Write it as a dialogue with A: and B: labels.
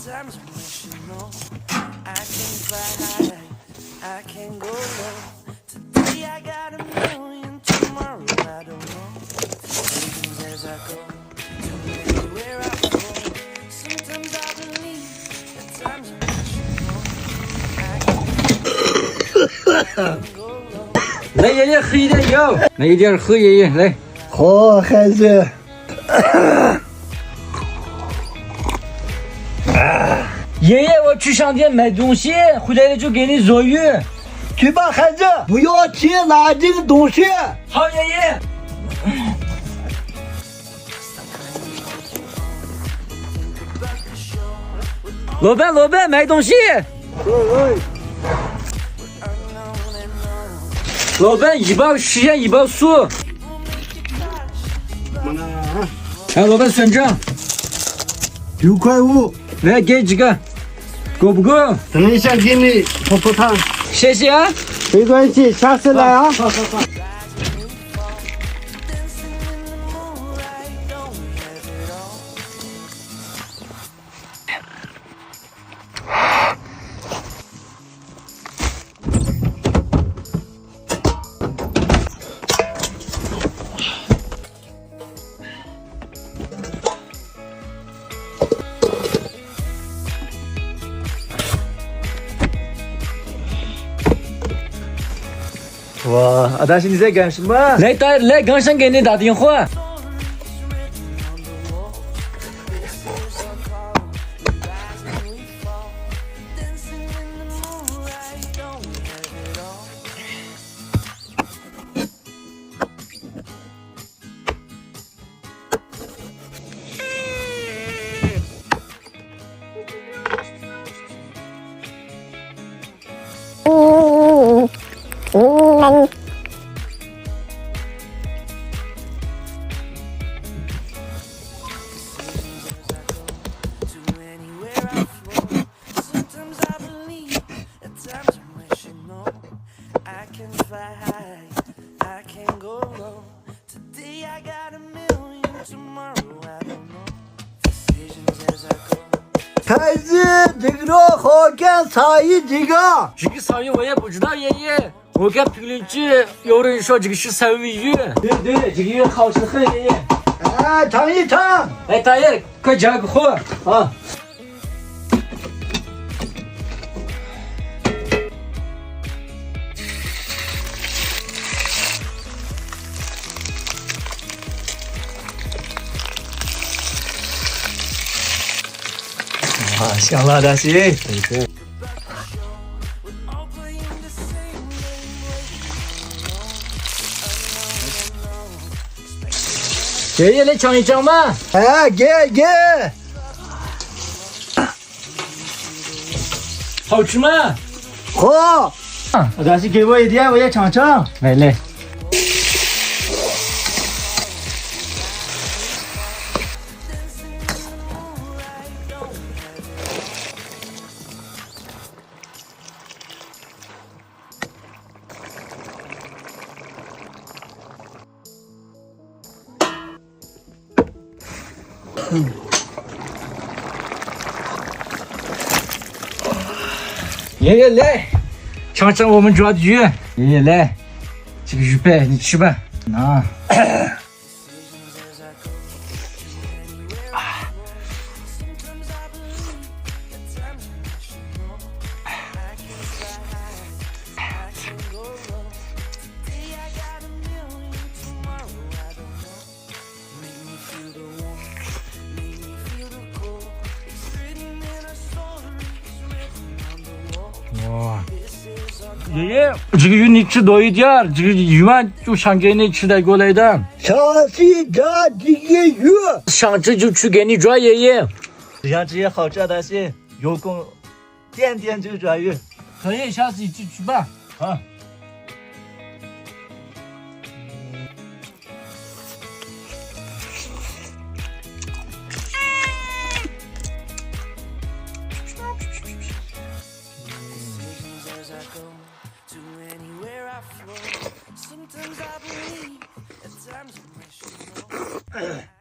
A: times I wish you know I can fly high, I can go low. Today I got a million, tomorrow I don't know. Decisions as I go, to anywhere I go. Sometimes I believe, at times I wish you know I can go low.
B: 来，爷爷喝一点药，来一点喝，爷爷来。
C: 好孩子，
B: 爷爷，我去商店买东西，回来了就给你做鱼。
C: 去吧孩子，不要提垃圾的东西。
B: 好，爷爷。老板，买东西。老板，1包实现1包素。哎，老板算账
C: 6块5，
B: 来给几个，够不够？
C: 等一下给你泡汤。
B: 谢谢啊。
C: 没关系，下次来啊。
B: 好。
C: 哇，阿大师你在干什么？
B: 来，刚想给你打电话。
A: Sometimes I believe, at times I wish you know I can fly high, I can go low. Today I got a million, tomorrow I don't know. Decisions as I go.
C: 孩子，这个好干茶叶这个。
B: 这个草鱼我也不知道，爷爷。我看评论区有人说这个是三文鱼。对，这个鱼好吃得很，爷爷。
C: 哎，尝一尝。
B: 哎，大爷，快加个火啊！
C: 啊，香了，大师。
B: 对。爷爷来尝一尝嘛。
C: 哎，给，
B: 好吃吗？
C: 好。大师给我一点，我也尝尝。
B: 来。爷爷来，尝尝我们抓的鱼。爷爷来，这个鱼排你吃吧。啊。哇，爷爷，这个鱼你吃多一点，这个鱼嘛就想给你吃带过来的。
C: 下次抓这个鱼，
B: 上次就去给你抓，爷爷。
C: 这样子也好吃，大师有空天天就抓鱼。
B: 可以，下次一起去吧。啊。
A: Sometimes I believe, at times I wish you know.